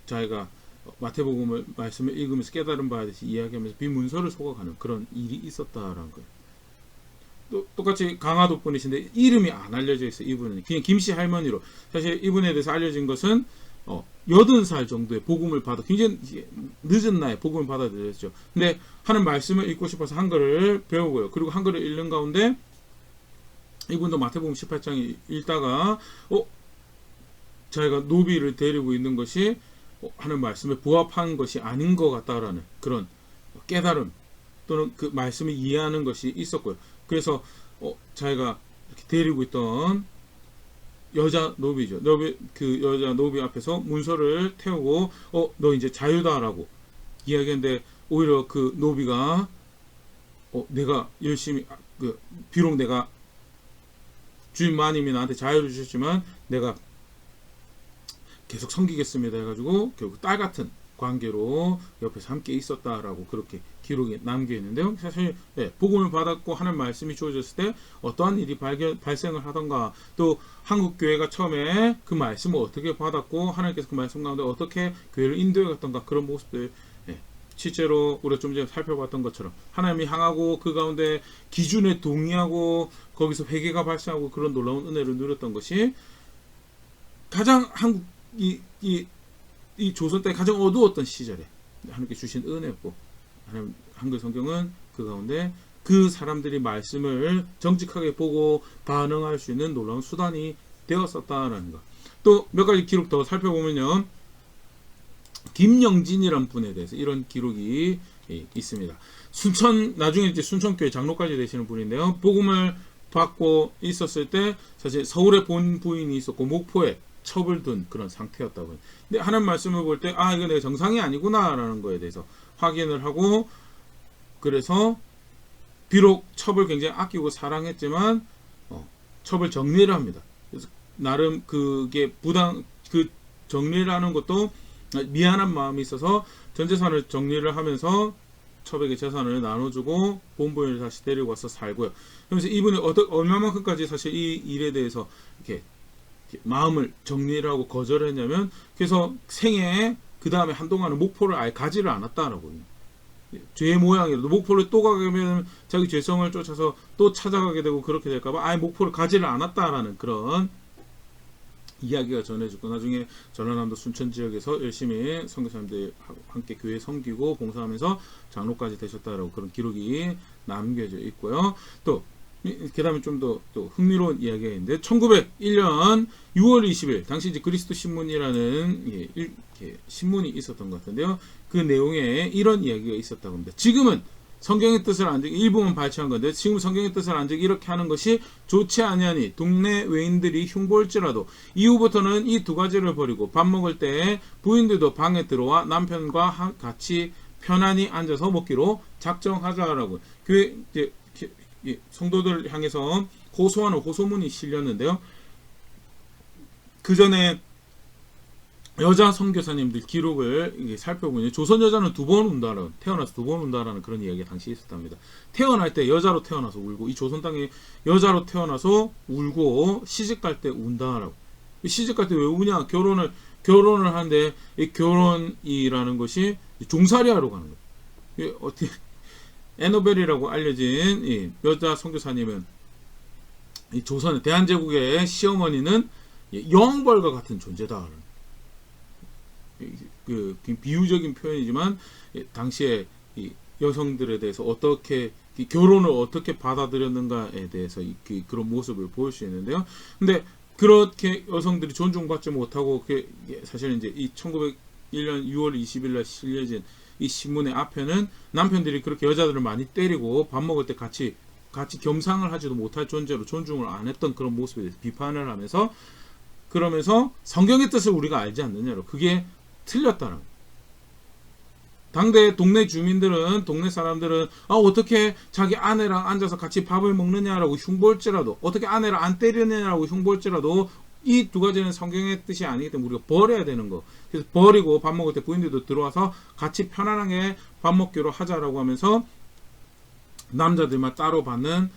자기가 마태복음을 말씀을 읽으면서 깨달은 바에 대해서 이야기하면서 빚문서를 소각하는 그런 일이 있었다라는 거예요. 똑같이 강화도 분이신데 이름이 안 알려져 있어요. 이분은 그냥 김씨 할머니로 사실 이분에 대해서 알려진 것은 80살 정도의 복음을 받아 굉장히 늦은 나이에 복음을 받아들였죠. 근데 하는 말씀을 읽고 싶어서 한글을 배우고요. 그리고 한글을 읽는 가운데 이분도 마태복음 18장 읽다가 자기가 노비를 데리고 있는 것이 하는 말씀에 부합한 것이 아닌 것 같다라는 그런 깨달음 또는 그 말씀을 이해하는 것이 있었고요. 그래서 자기가 이렇게 데리고 있던 여자 노비죠. 그 여자 노비 앞에서 문서를 태우고 너 이제 자유다라고 이야기했는데 오히려 그 노비가 내가 열심히 비록 내가 주인 마님이 나한테 자유를 주셨지만 내가 계속 섬기겠습니다 해가지고 결국 딸 같은 관계로 옆에서 함께 있었다라고 그렇게 기록이 남겨 있는데요. 사실 복음을 받았고 하는 말씀이 주어졌을 때 어떠한 일이 발생을 하던가, 또 한국 교회가 처음에 그 말씀을 어떻게 받았고 하나님께서 그 말씀 가운데 어떻게 교회를 인도해 갔던가, 그런 모습들 실제로 우리가 좀 전에 살펴봤던 것처럼 하나님이 향하고 그 가운데 기준에 동의하고 거기서 회개가 발생하고 그런 놀라운 은혜를 누렸던 것이 가장 이 조선 때 가장 어두웠던 시절에 하나님께 주신 은혜였고, 하나님 한글 성경은 그 가운데 그 사람들이 말씀을 정직하게 보고 반응할 수 있는 놀라운 수단이 되었었다라는 것. 또 몇 가지 기록 더 살펴보면요, 김영진이란 분에 대해서 이런 기록이 있습니다. 나중에 이제 순천교회 장로까지 되시는 분인데요. 복음을 받고 있었을 때 사실 서울에 본 부인이 있었고 목포에 첩을 둔 그런 상태였다고. 근데 하나님 말씀을 볼 때 이거 내가 정상이 아니구나라는 거에 대해서 확인을 하고, 그래서 비록 첩을 굉장히 아끼고 사랑했지만 첩을 정리를 합니다. 그래서 나름 그게 그 정리를 하는 것도 미안한 마음이 있어서 전 재산을 정리를 하면서 첩에게 재산을 나눠주고 본부인을 다시 데리고 와서 살고요. 그러면서 이분이 얼마만큼까지 사실 이 일에 대해서 이렇게 마음을 정리를 하고 거절을 했냐면, 그래서 생애에 그 다음에 한동안은 목포를 아예 가지를 않았다라고. 죄의 모양이라도 목포를 또 가게 되면 자기 죄성을 쫓아서 또 찾아가게 되고 그렇게 될까봐 아예 목포를 가지를 않았다라는 그런 이야기가 전해지고, 나중에 전라남도 순천 지역에서 열심히 선교사님들 함께 교회 섬기고 봉사하면서 장로까지 되셨다라고 그런 기록이 남겨져 있고요. 또 그 다음에 좀 더 또 흥미로운 이야기가 있는데, 1901년 6월 20일 당시 이제 그리스도 신문이라는 신문이 있었던 것 같은데요. 그 내용에 이런 이야기가 있었다고 합니다. 지금은 성경의 뜻을 안 듣기, 일부만 발췌한 건데, 지금 성경의 뜻을 안 듣기 이렇게 하는 것이 좋지 아니하니 동네 외인들이 흉볼지라도 이후부터는 이 두 가지를 버리고 밥 먹을 때 부인들도 방에 들어와 남편과 같이 편안히 앉아서 먹기로 작정하자라고 교회 이제 성도들 향해서 호소하는 호소문이 실렸는데요. 그 전에 여자 선교사님들 기록을 살펴보면 조선 여자는 태어나서 두 번 운다라는 그런 이야기가 당시 있었답니다. 태어날 때 여자로 태어나서 울고, 이 조선 땅에 여자로 태어나서 울고 시집 갈 때 운다라고. 시집 갈 때 왜 우냐? 결혼을 하는데 이 결혼이라는 것이 종살이하러 가는 거예요. 어떻게 에노벨이라고 알려진 이 여자 선교사님은 이 조선의 대한제국의 시어머니는 여왕벌과 같은 존재다. 그 비유적인 표현이지만 당시에 이 여성들에 대해서 어떻게 결혼을 어떻게 받아들였는가에 대해서 그런 모습을 보일 수 있는데요. 근데 그렇게 여성들이 존중받지 못하고 사실 이제 이 1901년 6월 20일 날 실려진 이 신문의 앞에는 남편들이 그렇게 여자들을 많이 때리고 밥 먹을 때 같이 겸상을 하지도 못할 존재로 존중을 안 했던 그런 모습에 대해서 비판을 하면서, 그러면서 성경의 뜻을 우리가 알지 않느냐로, 그게 틀렸다는 거예요. 당대 동네 사람들은 어떻게 자기 아내랑 앉아서 같이 밥을 먹느냐라고 흉볼지라도, 어떻게 아내를 안 때리느냐라고 흉볼지라도 이 두 가지는 성경의 뜻이 아니기 때문에 우리가 버려야 되는 거. 그래서 버리고 밥 먹을 때 부인들도 들어와서 같이 편안하게 밥 먹기로 하자라고 하면서 남자들만 따로 받는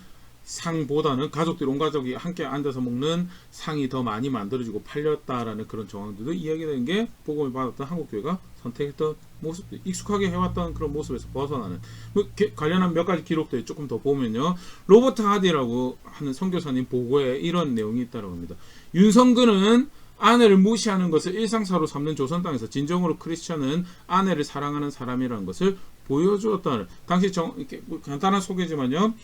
상보다는 가족들 온 가족이 함께 앉아서 먹는 상이 더 많이 만들어지고 팔렸다라는 그런 정황들도 이야기되는 게 복음을 받았던 한국교회가 선택했던 모습들, 익숙하게 해왔던 그런 모습에서 벗어나는 관련한 몇 가지 기록들 조금 더 보면요, 로버트 하디라고 하는 선교사님 보고에 이런 내용이 있다고 합니다. 윤성근은 아내를 무시하는 것을 일상사로 삼는 조선 땅에서 진정으로 크리스천은 아내를 사랑하는 사람이라는 것을 보여주었다는, 당시 이렇게 간단한 소개지만요,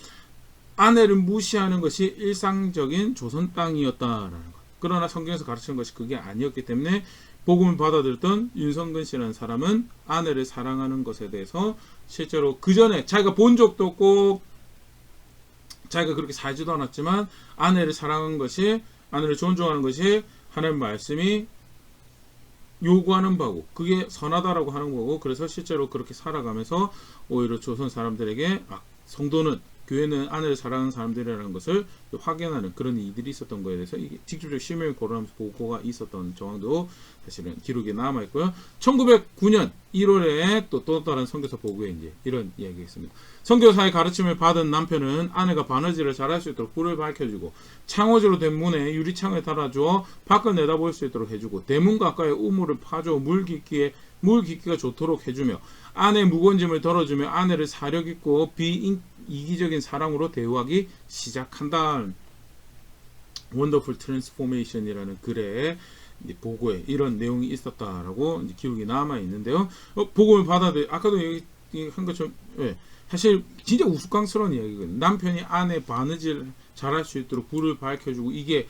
아내를 무시하는 것이 일상적인 조선 땅이었다라는 것. 그러나 성경에서 가르치는 것이 그게 아니었기 때문에 복음을 받아들였던 윤성근 씨라는 사람은 아내를 사랑하는 것에 대해서 실제로 그 전에 자기가 본 적도 없고 자기가 그렇게 살지도 않았지만 아내를 사랑하는 것이, 아내를 존중하는 것이 하나님 말씀이 요구하는 바고 그게 선하다라고 하는 거고, 그래서 실제로 그렇게 살아가면서 오히려 조선 사람들에게 성도는 교회는 아내를 사랑하는 사람들이라는 것을 확인하는 그런 일들이 있었던 거에 대해서 이게 직접적으로 실명을 거론하면서 보고가 있었던 정황도 사실은 기록에 남아 있고요. 1909년 1월에 또 다른 선교사 보고에 이제 이런 이야기가 있습니다. 선교사의 가르침을 받은 남편은 아내가 바느질을 잘할 수 있도록 불을 밝혀주고 창호지로 된 문에 유리창을 달아주어 밖을 내다볼 수 있도록 해주고 대문 가까이 우물을 파줘 물 깊기가 좋도록 해주며 아내의 무거운 짐을 덜어주며 아내를 사려깊고 비이기적인 사랑으로 대우하기 시작한다. 원더풀 트랜스포메이션이라는 글에 보고에 이런 내용이 있었다라고 이제 기록이 남아 있는데요. 복음을 받아들 아까도 얘기한 것처럼 사실 진짜 우스꽝스러운 이야기거든요. 남편이 아내 바느질 잘할 수 있도록 불을 밝혀주고 이게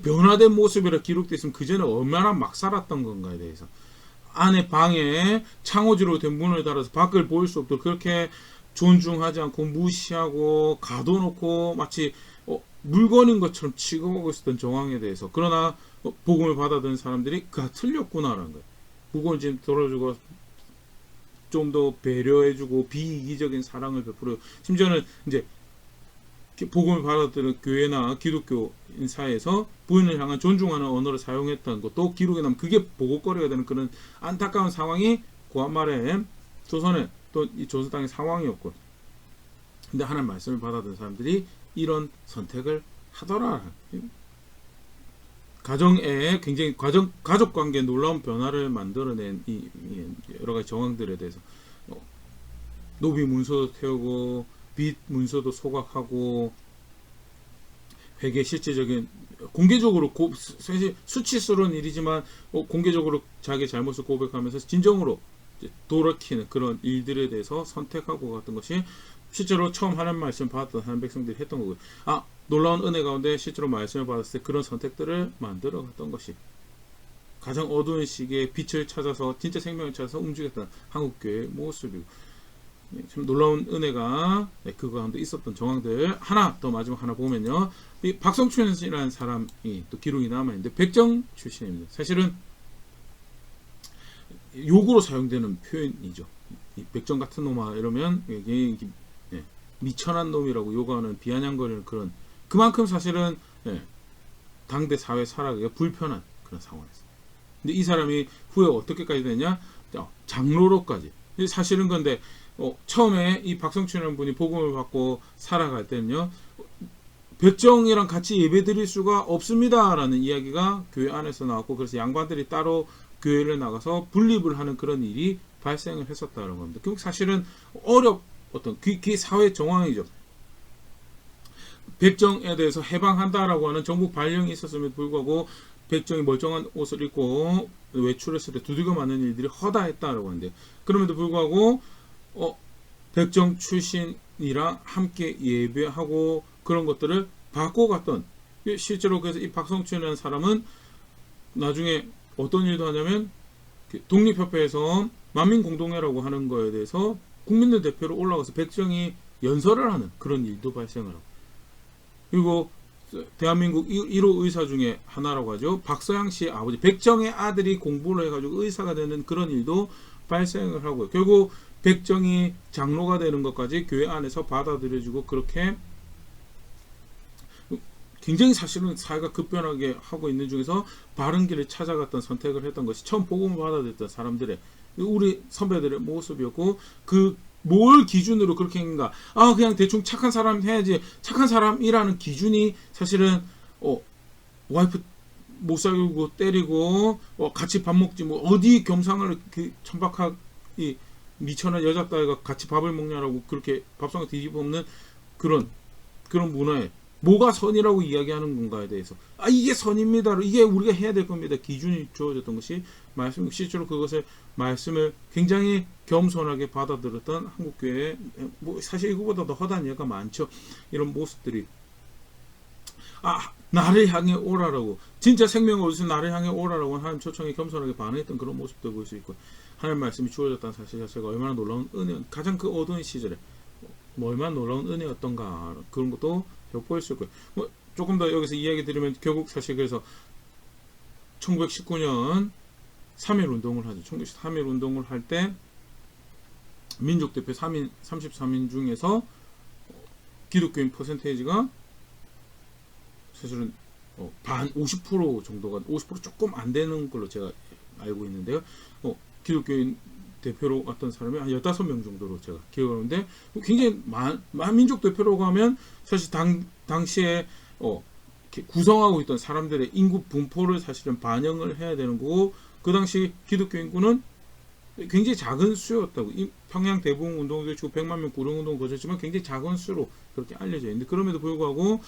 변화된 모습이라 기록되어 있으면 그 전에 얼마나 막 살았던 건가에 대해서 아내 방에 창호지로 된 문을 달아서 밖을 보일 수 없도록 그렇게 존중하지 않고 무시하고 가둬놓고 마치 물건인 것처럼 취급하고 있었던 정황에 대해서 그러나 복음을 받아들인 사람들이 그가 틀렸구나라는 거예요. 무거운 짐 덜어주고 좀 더 배려해주고 비이기적인 사랑을 베풀어 심지어는 이제 복음을 받아들인 교회나 기독교인 사회에서 부인을 향한 존중하는 언어를 사용했던 것도 기록에 나면 그게 보고거리가 되는 그런 안타까운 상황이 고한말에 조선에 또 이 조선 땅의 상황이었고 근데 하나님 말씀을 받아들인 사람들이 이런 선택을 하더라. 가정에 굉장히 가족 관계에 놀라운 변화를 만들어낸 이 여러 가지 정황들에 대해서 노비 문서도 태우고 빚 문서도 소각하고 회계 실제적인 공개적으로 사실 수치스러운 일이지만 공개적으로 자기 잘못을 고백하면서 진정으로 돌이키는 그런 일들에 대해서 선택하고 갔던 것이 실제로 처음 하나님 말씀 받았던 하나님 백성들이 했던 거고요. 놀라운 은혜 가운데 실제로 말씀을 받았을 때 그런 선택들을 만들어 갔던 것이 가장 어두운 시기에 빛을 찾아서 진짜 생명을 찾아서 움직였던 한국교회의 모습이고 참 놀라운 은혜가 그 가운데 있었던 정황들 하나 더 마지막 하나 보면요. 이 박성춘이라는 사람이 또 기록이 남아있는데 백정 출신입니다. 사실은 욕으로 사용되는 표현이죠. 이 백정 같은 놈아 이러면 이게 미천한 놈이라고 욕하는 비아냥거리는 그런 그만큼 사실은 당대 사회 살아가기가 불편한 그런 상황이었어요. 근데 이 사람이 후에 어떻게까지 되냐? 장로로까지. 사실은 근데 처음에 이 박성춘이라는 분이 복음을 받고 살아갈 때는요. 백정이랑 같이 예배드릴 수가 없습니다라는 이야기가 교회 안에서 나왔고 그래서 양반들이 따로 교회를 나가서 분립을 하는 그런 일이 발생을 했었다는 겁니다. 결국 사실은 어떤 그게 사회 정황이죠. 백정에 대해서 해방한다라고 하는 정부 발령이 있었음에도 불구하고 백정이 멀쩡한 옷을 입고 외출했을 때 두들겨 맞는 일들이 허다했다라고 하는데 그럼에도 불구하고 백정 출신이랑 함께 예배하고 그런 것들을 바꿔갔던 실제로 그래서 이 박성춘이라는 사람은 나중에 어떤 일도 하냐면 독립협회에서 만민공동회라고 하는 거에 대해서 국민들 대표로 올라가서 백정이 연설을 하는 그런 일도 발생을 하고 그리고 대한민국 1호 의사 중에 하나라고 하죠. 박서양 씨의 아버지 백정의 아들이 공부를 해가지고 의사가 되는 그런 일도 발생을 하고요. 결국 백정이 장로가 되는 것까지 교회 안에서 받아들여지고 그렇게 굉장히 사실은 사회가 급변하게 하고 있는 중에서 바른 길을 찾아갔던 선택을 했던 것이 처음 복음을 받아들였던 사람들의 우리 선배들의 모습이었고 뭘 기준으로 그렇게 했는가 그냥 대충 착한 사람 해야지 착한 사람이라는 기준이 사실은 와이프 못 살고 때리고 같이 밥 먹지 뭐 어디 겸상을 천박하게 미천한 여자 딸과 같이 밥을 먹냐라고 그렇게 밥상을 뒤집어 엎는 그런 문화에 뭐가 선이라고 이야기하는 건가에 대해서 이게 선입니다. 이게 우리가 해야 될 겁니다. 기준이 주어졌던 것이 말씀 실제로 그것을 말씀을 굉장히 겸손하게 받아들였던 한국교회에 뭐 사실 이거보다 더 허다한 예가 많죠. 이런 모습들이 나를 향해 오라라고 진짜 생명을 얻으신 나를 향해 오라라고 하나님 초청에 겸손하게 반응했던 그런 모습도 볼 수 있고 하나님 말씀이 주어졌다는 사실 자체가 얼마나 놀라운 은혜 가장 그 어두운 시절에 얼마나 놀라운 은혜였던가 그런 것도 엿보일 수 있고요. 뭐 조금 더 여기서 이야기 드리면 결국 사실 그래서 1919년 3.1 운동을 하죠. 193.1 운동을 할 때 민족대표 33인 중에서 기독교인 퍼센테이지가 사실은 반 50% 정도가 50% 조금 안 되는 걸로 제가 알고 있는데요. 기독교인 대표로 왔던 사람이 한 15명 정도로 제가 기억하는데 굉장히 만민족 대표라고 하면 사실 당시에 구성하고 있던 사람들의 인구 분포를 사실은 반영을 해야 되는 거고 그 당시 기독교 인구는 굉장히 작은 수였다고. 평양 대부흥 운동도 있고 100만 명 구령 운동 거쳤지만 굉장히 작은 수로 그렇게 알려져 있는데 그럼에도 불구하고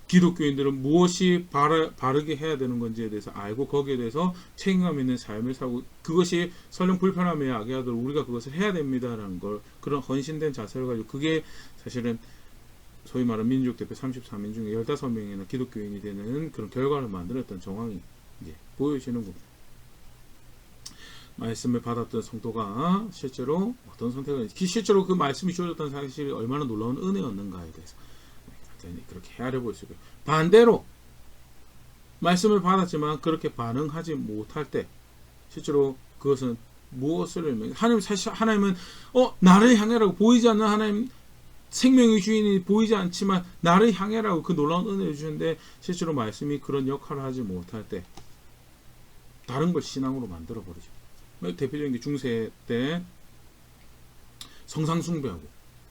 기독교인들은 무엇이 바르게 해야 되는 건지에 대해서 알고 거기에 대해서 책임감 있는 삶을 살고 그것이 설령 불편함에 야기하도록 우리가 그것을 해야 됩니다라는 걸 그런 헌신된 자세를 가지고 그게 사실은 소위 말하는 민족 대표 34명 중에 15명이나 기독교인이 되는 그런 결과를 만들었던 정황이 이제 보여지는 겁니다. 말씀을 받았던 성도가 실제로 어떤 선택을 실제로 그 말씀이 주어졌다는 사실이 얼마나 놀라운 은혜였는가에 대해서 그렇게 헤아려 볼 수 있고요. 반대로 말씀을 받았지만 그렇게 반응하지 못할 때 실제로 그것은 무엇을 의미해요? 하나님은 나를 향해라고 보이지 않는 하나님 생명의 주인이 보이지 않지만 나를 향해라고 그 놀라운 은혜를 주는데 실제로 말씀이 그런 역할을 하지 못할 때 다른 걸 신앙으로 만들어 버리죠. 대표적인 게 중세 때 성상 숭배하고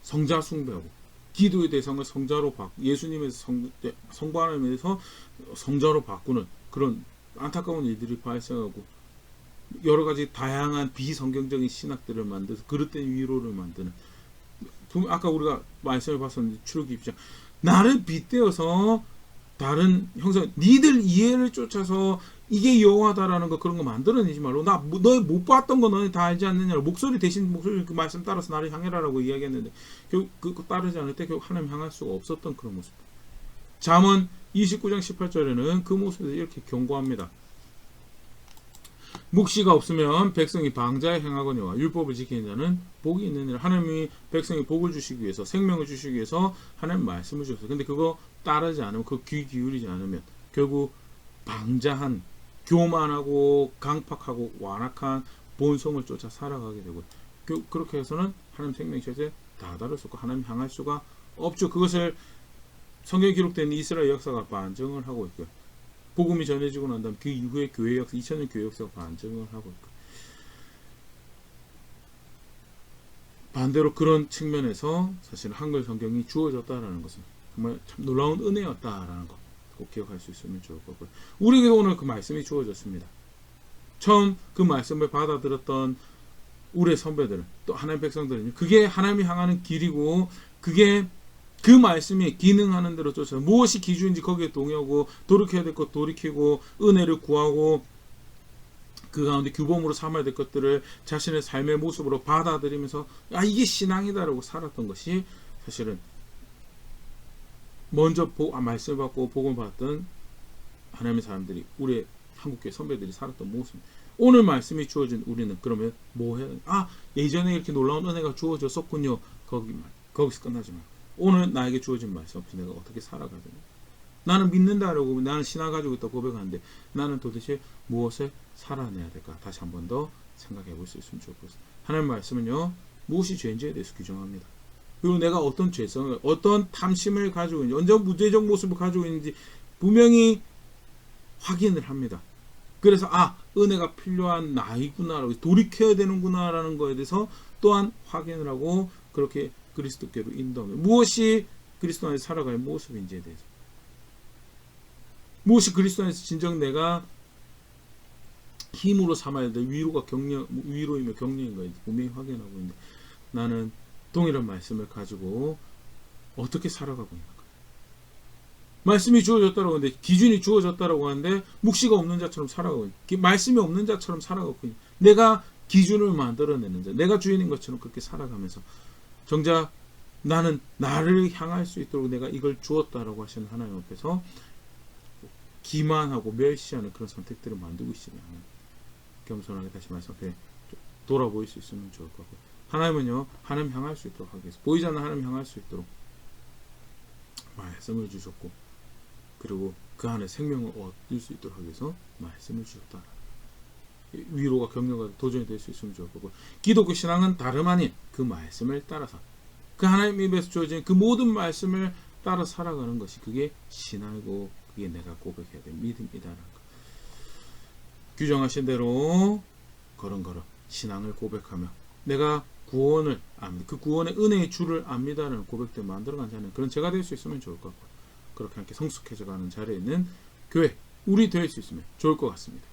성자 숭배하고 기도의 대상을 성자로 바꾸 예수님에서 성부 하나님에서 성자로 바꾸는 그런 안타까운 일들이 발생하고 여러 가지 다양한 비성경적인 신학들을 만들어서 그릇된 위로를 만드는 아까 우리가 말씀을 봤었는데 출애굽기 20장 나를 빗대어서 다른 형상 니들 이해를 쫓아서 이게 여호와다라는 거 그런 거 만들어내지 말고 너희 못 봤던 거 너희 다 알지 않느냐고 목소리 대신 목소리 그 말씀 따라서 나를 향해라라고 이야기했는데 결국 그거 따르지 않을 때 결국 하나님 향할 수가 없었던 그런 모습. 잠언 29장 18절에는 그 모습에서 이렇게 경고합니다. 묵시가 없으면 백성이 방자에 행하거니와 율법을 지키는 자는 복이 있는 일. 하나님이 백성이 복을 주시기 위해서 생명을 주시기 위해서 하나님 말씀을 주셨어요. 근데 그거 따르지 않으면 그 귀 기울이지 않으면 결국 방자한 교만하고 강팍하고 완악한 본성을 쫓아 살아가게 되고 그렇게 해서는 하나님 생명체에 다다를 수 없고 하나님 향할 수가 없죠. 그것을 성경에 기록된 이스라엘 역사가 반증을 하고 있고요. 복음이 전해지고 난 다음 그 이후에 교회 역사 2000년 교회 역사가 반증을 하고 있고 반대로 그런 측면에서 사실 한글 성경이 주어졌다라는 것은 정말 참 놀라운 은혜였다라는 것 꼭 기억할 수 있으면 좋을 거고요. 우리에게 오늘 그 말씀이 주어졌습니다. 처음 그 말씀을 받아들였던 우리의 선배들은 또 하나님 백성들은 그게 하나님이 향하는 길이고 그게 그 말씀이 기능하는 대로 쫓아서 무엇이 기준인지 거기에 동의하고 돌이켜야 될 것 돌이키고 은혜를 구하고 그 가운데 규범으로 삼아야 될 것들을 자신의 삶의 모습으로 받아들이면서 이게 신앙이다라고 살았던 것이 사실은 먼저 말씀을 받고 복음을 받았던 하나님의 사람들이 우리의 한국교회 선배들이 살았던 모습. 오늘 말씀이 주어진 우리는 그러면 뭐 해야 되나? 예전에 이렇게 놀라운 은혜가 주어졌었군요. 거기서 끝나지 말고 오늘 나에게 주어진 말씀 없이 내가 어떻게 살아가야 되나? 나는 믿는다라고 나는 신앙 가지고 있다 고백하는데 나는 도대체 무엇을 살아내야 될까? 다시 한 번 더 생각해 볼 수 있으면 좋겠습니다. 하나님 말씀은요 무엇이 죄인지에 대해서 규정합니다. 그리고 내가 어떤 죄성을 어떤 탐심을 가지고 있는지 언제 무죄적 모습을 가지고 있는지 분명히 확인을 합니다. 그래서 은혜가 필요한 나이구나 돌이켜야 되는구나라는 거에 대해서 또한 확인을 하고 그렇게 그리스도께로 인도합니다. 무엇이 그리스도 안에서 살아갈 모습인지에 대해서 무엇이 그리스도 안에서 진정 내가 힘으로 삼아야 될 위로이며 격려인가 분명히 확인하고 있는데 나는 동일한 말씀을 가지고 어떻게 살아가고 있는가? 말씀이 주어졌다라고 하는데 기준이 주어졌다라고 하는데 묵시가 없는 자처럼 살아가고 있는 말씀이 없는 자처럼 살아가고 있는 내가 기준을 만들어내는 자 내가 주인인 것처럼 그렇게 살아가면서 정작 나는 나를 향할 수 있도록 내가 이걸 주었다라고 하시는 하나님 앞에서 기만하고 멸시하는 그런 선택들을 만들고 있으면 겸손하게 다시 말씀 앞에 돌아보일 수 있으면 좋을 것 같고요. 하나님은요 하나님 향할 수 있도록 하기 위해서 보이지 않는 하나님 향할 수 있도록 말씀을 주셨고 그리고 그 안에 생명을 얻을 수 있도록 하기 위해서 말씀을 주셨다. 위로가 격려가 도전이 될 수 있으면 좋을 거고 기독교 신앙은 다름 아닌 그 말씀을 따라서 그 하나님 입에서 주어진 그 모든 말씀을 따라 살아가는 것이 그게 신앙이고 그게 내가 고백해야 될 믿음이다라는 것. 규정하신 대로 걸음걸음 신앙을 고백하며 내가 구원을 압니다. 그 구원의 은혜의 줄을 압니다라는 고백들 만들어간 자는 그런 제가 될 수 있으면 좋을 것 같고 그렇게 함께 성숙해져가는 자리에 있는 교회 우리 될 수 있으면 좋을 것 같습니다.